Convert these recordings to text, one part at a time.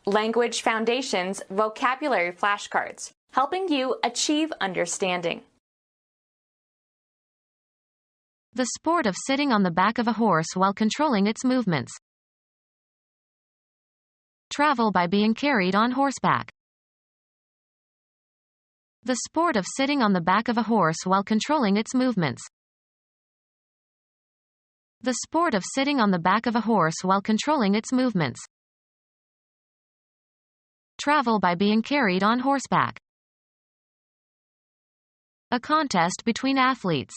Language Foundations Vocabulary Flashcards, helping you achieve understanding. The sport of sitting on the back of a horse while controlling its movements. Travel by being carried on horseback. The sport of sitting on the back of a horse while controlling its movements. The sport of sitting on the back of a horse while controlling its movements. Travel by being carried on horseback. A contest between athletes.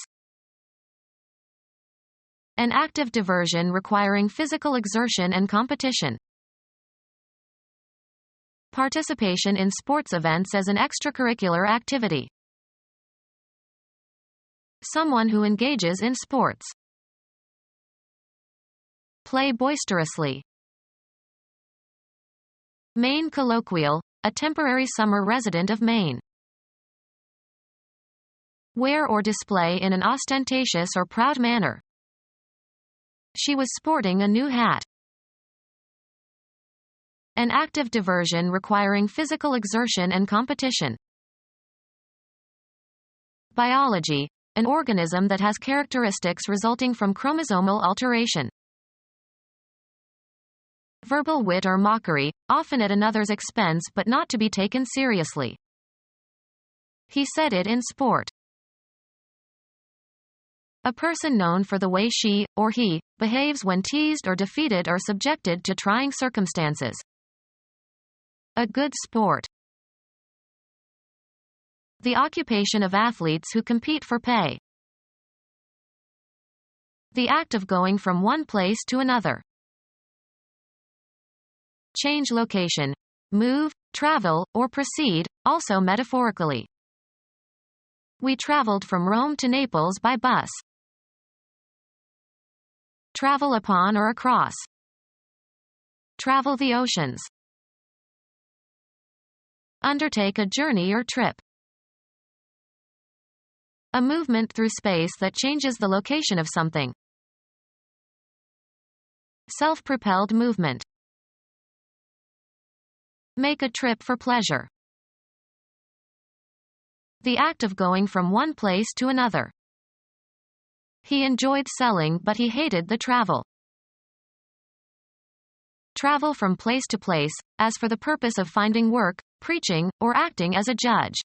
An active diversion requiring physical exertion and competition. Participation in sports events as an extracurricular activity. Someone who engages in sports. Play boisterously. Maine colloquial, a temporary summer resident of Maine. Wear or display in an ostentatious or proud manner. She was sporting a new hat. An active diversion requiring physical exertion and competition. Biology, an organism that has characteristics resulting from chromosomal alteration. Verbal wit or mockery, often at another's expense but not to be taken seriously. He said it in sport. A person known for the way she, or he, behaves when teased or defeated or subjected to trying circumstances. A good sport. The occupation of athletes who compete for pay. The act of going from one place to another. Change location. Move, travel, or proceed, also metaphorically. We traveled from Rome to Naples by bus. Travel upon or across. Travel the oceans. Undertake a journey or trip. A movement through space that changes the location of something. Self-propelled movement. Make a trip for pleasure. The act of going from one place to another. He enjoyed selling but he hated the travel. Travel from place to place, as for the purpose of finding work, preaching, or acting as a judge.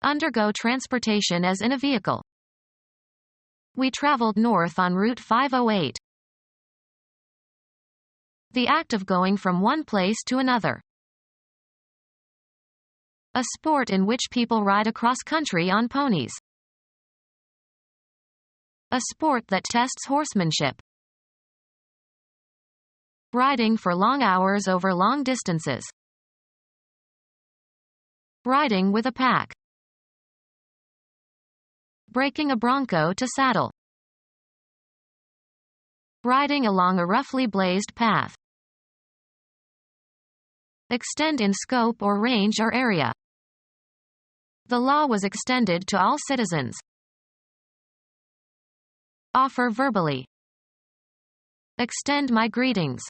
Undergo transportation as in a vehicle. We traveled north on Route 508. The act of going from one place to another. A sport in which people ride across country on ponies. A sport that tests horsemanship. Riding for long hours over long distances. Riding with a pack. Breaking a bronco to saddle. Riding along a roughly blazed path. Extend in scope or range or area. The law was extended to all citizens. Offer verbally. Extend my greetings.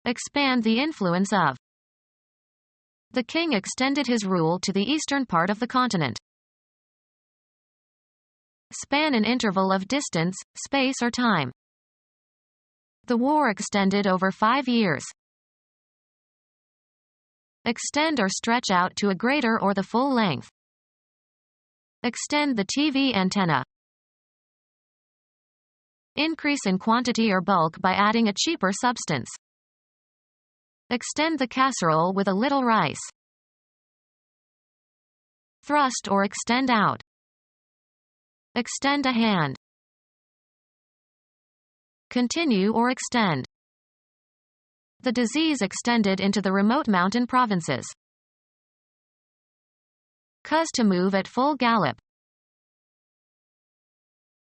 Expand the influence of. The king extended his rule to the eastern part of the continent. Span an interval of distance, space or time. The war extended over 5 years. Extend or stretch out to a greater or the full length. Extend the TV antenna. Increase in quantity or bulk by adding a cheaper substance. Extend the casserole with a little rice. Thrust or extend out. Extend a hand. Continue or extend. The disease extended into the remote mountain provinces. Cause to move at full gallop.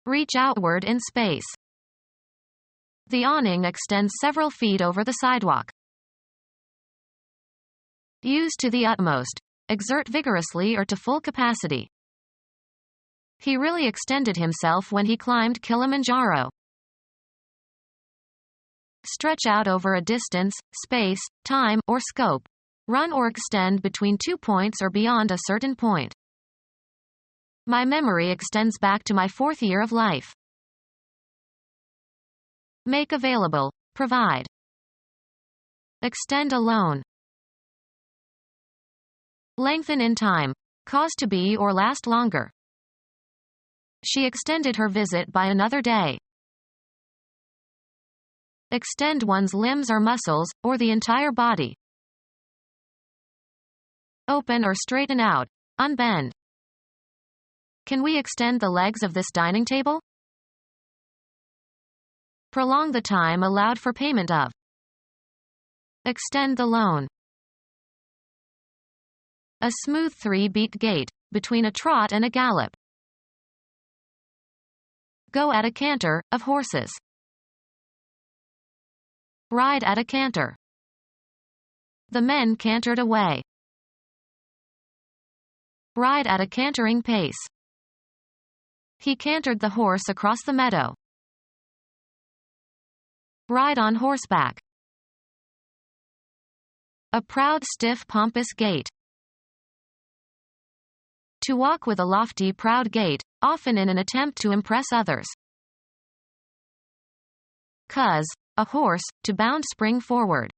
Reach outward in space. The awning extends several feet over the sidewalk. Use to the utmost. Exert vigorously or to full capacity. He really extended himself when he climbed Kilimanjaro. stretch out over a distance, space, time, or scope. Run or extend between 2 points or beyond a certain point. My memory extends back to my 4th year of life. Make available, provide. Extend a loan. Lengthen in time, cause to be or last longer. She extended her visit by another day. Extend one's limbs or muscles, or the entire body. Open or straighten out, unbend. Can we extend the legs of this dining table? Prolong the time allowed for payment of. Extend the loan. A smooth 3-beat gait, between a trot and a gallop. Go at a canter, of horses. Ride at a canter. The men cantered away. Ride at a cantering pace. He cantered the horse across the meadow. Ride on horseback. A proud, stiff, pompous gait. To walk with a lofty, proud gait, often in an attempt to impress others. Cuz, a horse, to bound, spring forward.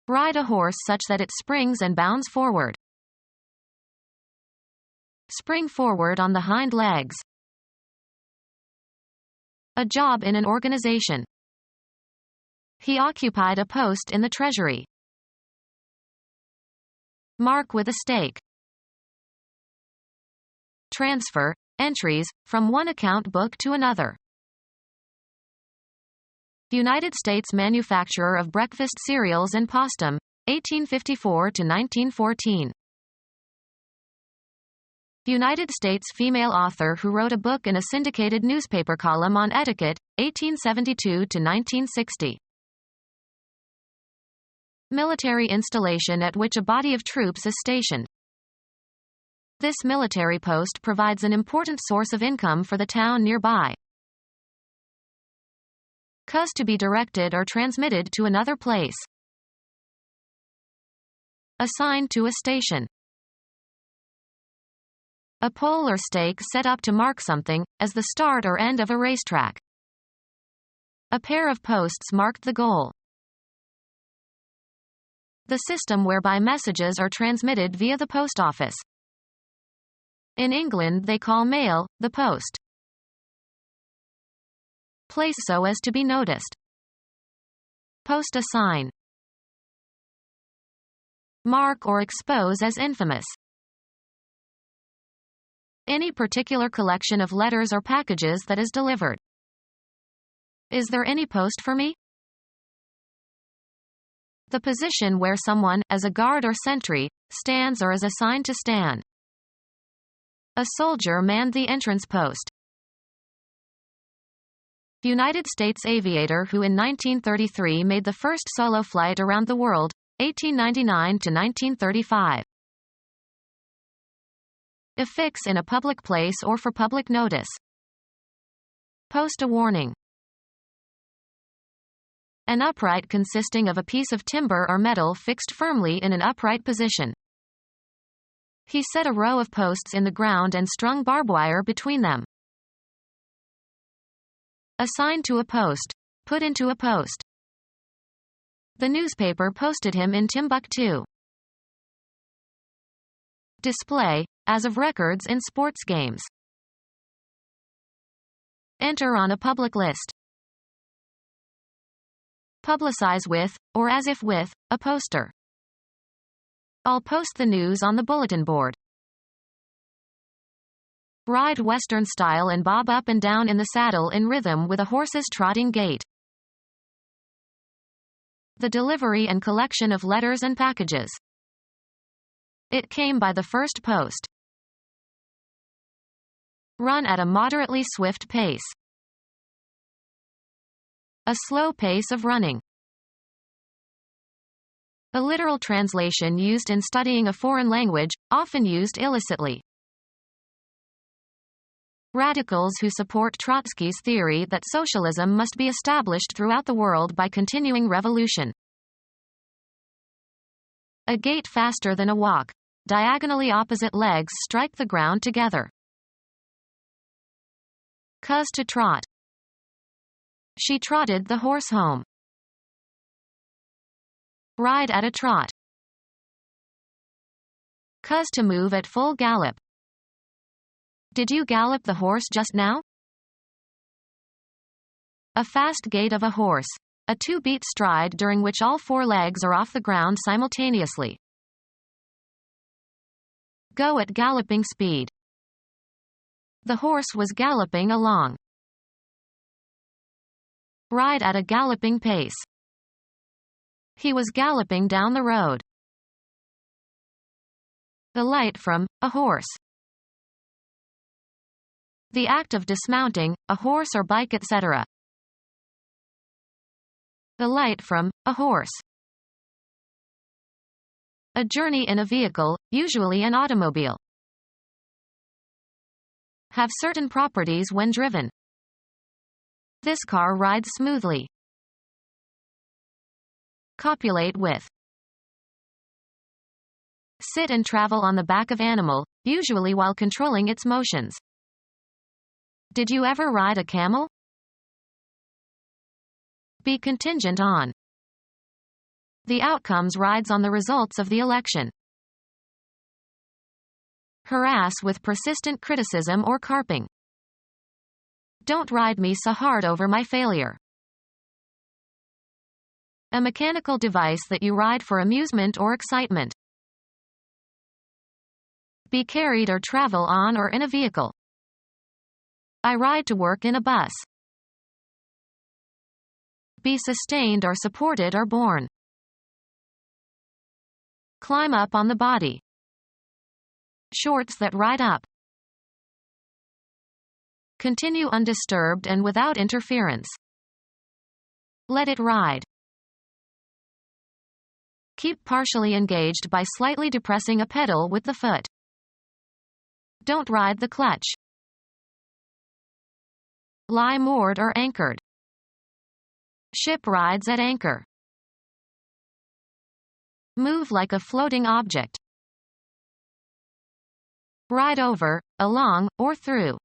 Ride a horse such that it springs and bounds forward. Spring forward on the hind legs. A job in an organization. He occupied a post in the treasury. Mark with a stake. Transfer, entries, from one account book to another. United States manufacturer of breakfast cereals and postum, 1854 to 1914. United States female author who wrote a book in a syndicated newspaper column on etiquette, 1872 to 1960. Military installation at which a body of troops is stationed. This military post provides an important source of income for the town nearby. Cause to be directed or transmitted to another place. Assigned to a station. A pole or stake set up to mark something, as the start or end of a racetrack. A pair of posts marked the goal. The system whereby messages are transmitted via the post office. In England they call mail, the post. Place so as to be noticed. Post a sign. Mark or expose as infamous. Any particular collection of letters or packages that is delivered. Is there any post for me? The position where someone, as a guard or sentry, stands or is assigned to stand. A soldier manned the entrance post. United States aviator who in 1933 made the first solo flight around the world, 1899 to 1935. Affix in a public place or for public notice. Post a warning. An upright consisting of a piece of timber or metal fixed firmly in an upright position. He set a row of posts in the ground and strung barbed wire between them. Assigned to a post. Put into a post. The newspaper posted him in Timbuktu. Display, as of records in sports games. Enter on a public list. Publicize with, or as if with, a poster. I'll post the news on the bulletin board. Ride Western style and bob up and down in the saddle in rhythm with a horse's trotting gait. The delivery and collection of letters and packages. It came by the first post. Run at a moderately swift pace. A slow pace of running. A literal translation used in studying a foreign language, often used illicitly. Radicals who support Trotsky's theory that socialism must be established throughout the world by continuing revolution. A gait faster than a walk. Diagonally opposite legs strike the ground together. Cuz to trot. She trotted the horse home. Ride at a trot. Cuz to move at full gallop. Did you gallop the horse just now? A fast gait of a horse. A 2-beat stride during which all 4 legs are off the ground simultaneously. Go at galloping speed. The horse was galloping along. Ride at a galloping pace. He was galloping down the road. The light from a horse. The act of dismounting a horse or bike, etc. The light from a horse. A journey in a vehicle, usually an automobile. Have certain properties when driven. This car rides smoothly. Copulate with. Sit and travel on the back of animal, usually while controlling its motions. Did you ever ride a camel? Be contingent on. The outcomes rides on the results of the election. Harass with persistent criticism or carping. Don't ride me so hard over my failure. A mechanical device that you ride for amusement or excitement. Be carried or travel on or in a vehicle. I ride to work in a bus. Be sustained or supported or borne. Climb up on the body. Shorts that ride up. Continue undisturbed and without interference. Let it ride. Keep partially engaged by slightly depressing a pedal with the foot. Don't ride the clutch. Lie moored or anchored. Ship rides at anchor. Move like a floating object. Ride over, along, or through.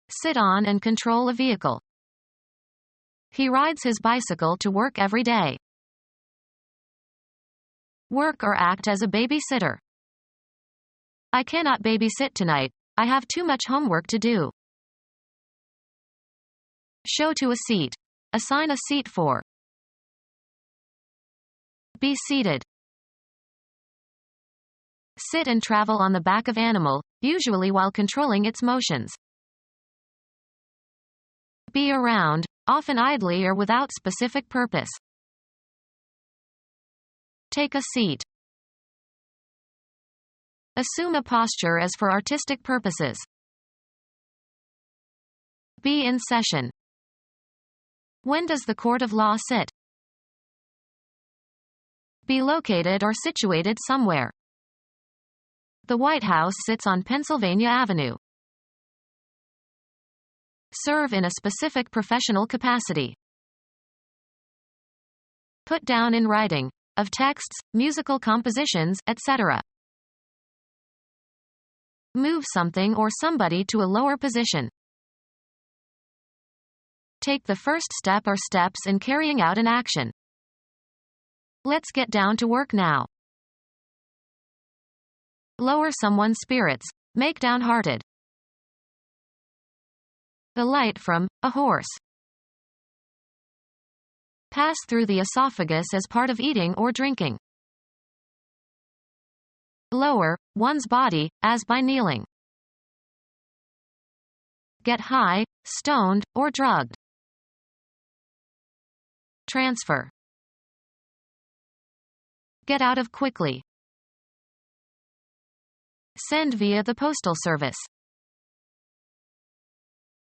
Sit on and control a vehicle. He rides his bicycle to work every day. Work or act as a babysitter. I cannot babysit tonight. I have too much homework to do. Show to a seat. Assign a seat for. Be seated. Sit and travel on the back of animal, usually while controlling its motions. Be around, often idly or without specific purpose. Take a seat. Assume a posture as for artistic purposes. Be in session. When does the court of law sit? Be located or situated somewhere. The White House sits on Pennsylvania Avenue. Serve in a specific professional capacity. Put down in writing, of texts, musical compositions, etc. Move something or somebody to a lower position. Take the first step or steps in carrying out an action. Let's get down to work now. Lower someone's spirits, make downhearted. The light from a horse. Pass through the esophagus as part of eating or drinking. Lower one's body, as by kneeling. Get high, stoned, or drugged. Transfer. Get out of quickly. Send via the postal service.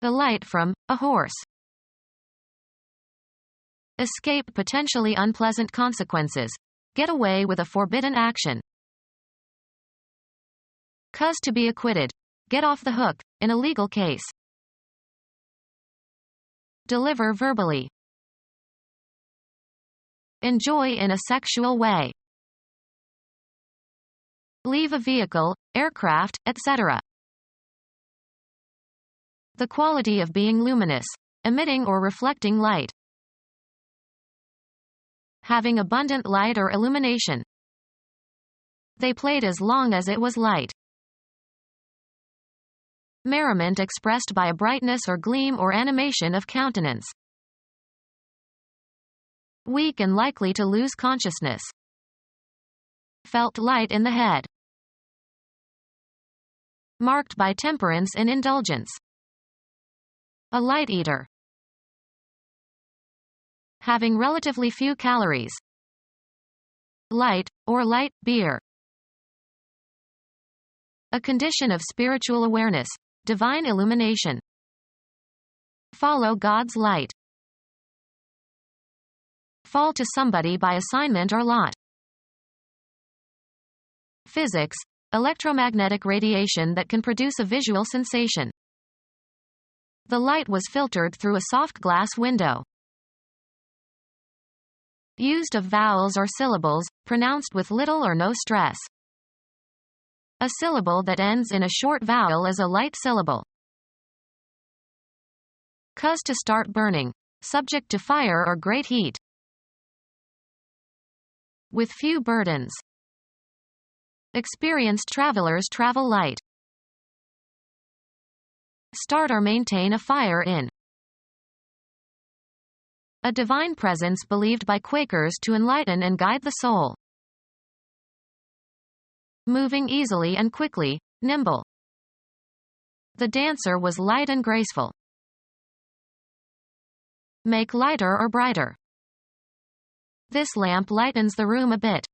The light from a horse. Escape potentially unpleasant consequences. Get away with a forbidden action. Cause to be acquitted. get off the hook, in a legal case. Deliver verbally. Enjoy in a sexual way. Leave a vehicle, aircraft, etc. The quality of being luminous, emitting or reflecting light. Having abundant light or illumination. They played as long as it was light. Merriment expressed by a brightness or gleam or animation of countenance. Weak and likely to lose consciousness. Felt light in the head. Marked by temperance and indulgence. A light eater. Having relatively few calories. Light, or light, beer. A condition of spiritual awareness, divine illumination. Follow God's light. Fall to somebody by assignment or lot. Physics, electromagnetic radiation that can produce a visual sensation. The light was filtered through a soft glass window. Used of vowels or syllables, pronounced with little or no stress. A syllable that ends in a short vowel is a light syllable. Cause to start burning, subject to fire or great heat. With few burdens. Experienced travelers travel light. Start or maintain a fire in. A divine presence believed by Quakers to enlighten and guide the soul. Moving easily and quickly, nimble. The dancer was light and graceful. Make lighter or brighter. This lamp lightens the room a bit.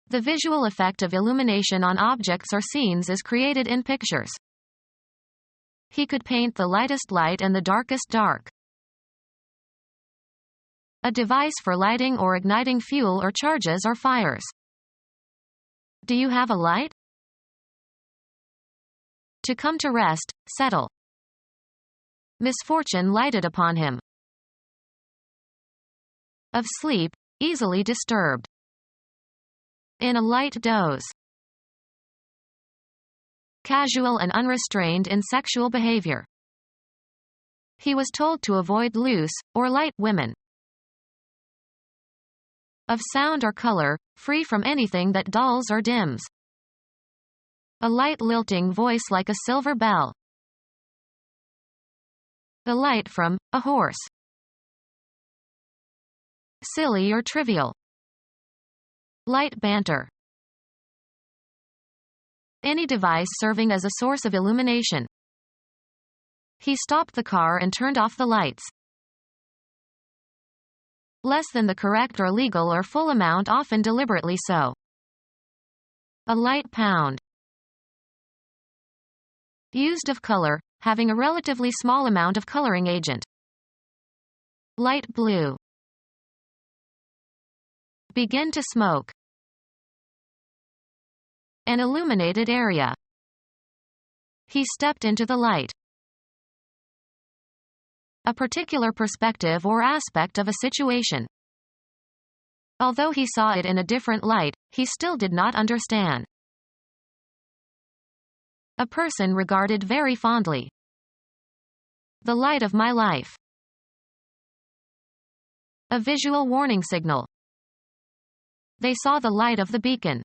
The visual effect of illumination on objects or scenes is created in pictures. He could paint the lightest light and the darkest dark. A device for lighting or igniting fuel or charges or fires. Do you have a light? To come to rest, settle. Misfortune lighted upon him. Of sleep, easily disturbed. In a light doze. Casual and unrestrained in sexual behavior. He was told to avoid loose, or light, women. Of sound or color, free from anything that dulls or dims. A light lilting voice like a silver bell. A light from, a horse. Silly or trivial. Light banter. Any device serving as a source of illumination. He stopped the car and turned off the lights. Less than the correct or legal or full amount, often deliberately so. A light pound. Used of color, having a relatively small amount of coloring agent. Light blue. Begin to smoke. An illuminated area. He stepped into the light. A particular perspective or aspect of a situation. Although he saw it in a different light, he still did not understand. A person regarded very fondly. The light of my life. A visual warning signal. They saw the light of the beacon.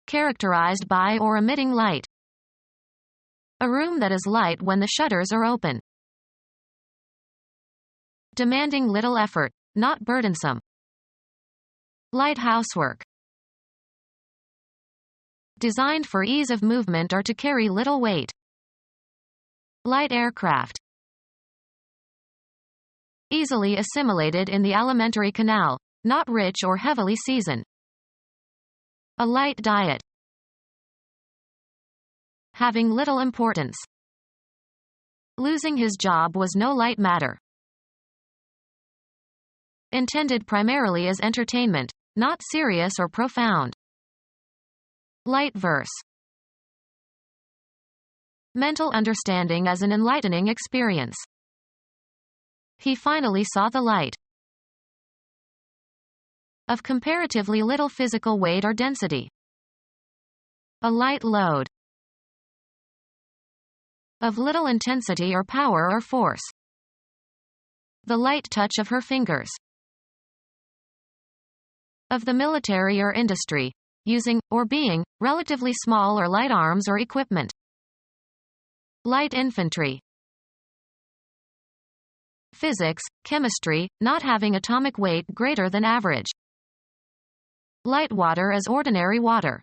Characterized by or emitting light. A room that is light when the shutters are open. Demanding little effort, not burdensome. Light housework. Designed for ease of movement or to carry little weight. Light aircraft. Easily assimilated in the alimentary canal, not rich or heavily seasoned. A light diet. Having little importance. Losing his job was no light matter. Intended primarily as entertainment, not serious or profound. Light verse. Mental understanding as an enlightening experience. He finally saw the light. Of comparatively little physical weight or density. A light load. Of little intensity or power or force. The light touch of her fingers. Of the military or industry, using, or being, relatively small or light arms or equipment. Light infantry. Physics, chemistry, not having atomic weight greater than average. Light water as ordinary water.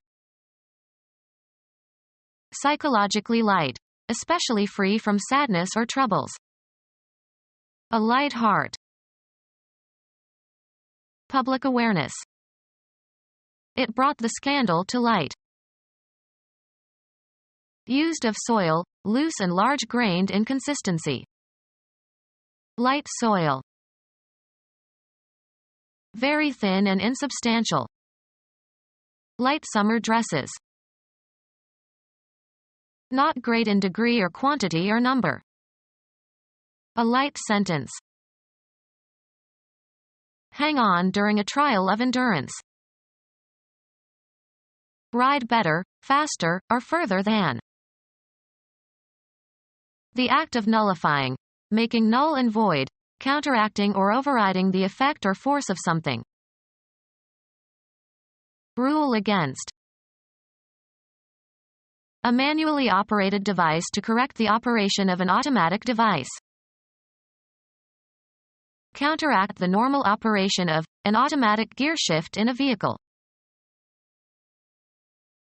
Psychologically light, especially free from sadness or troubles. A light heart. Public awareness. It brought the scandal to light. Used of soil, loose and large-grained inconsistency. Light soil. Very thin and insubstantial. Light summer dresses. Not great in degree or quantity or number. A light sentence. Hang on during a trial of endurance. Ride better, faster, or further than. The act of nullifying, making null and void, counteracting or overriding the effect or force of something. Rule against. A manually operated device to correct the operation of an automatic device. Counteract the normal operation of an automatic gear shift in a vehicle.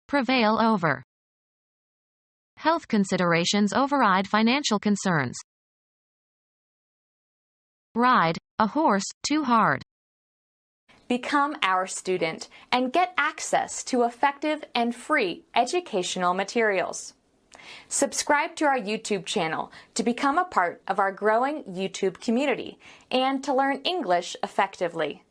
Prevail over. Health considerations override financial concerns. Ride a horse too hard. Become our student and get access to effective and free educational materials. Subscribe to our YouTube channel to become a part of our growing YouTube community and to learn English effectively.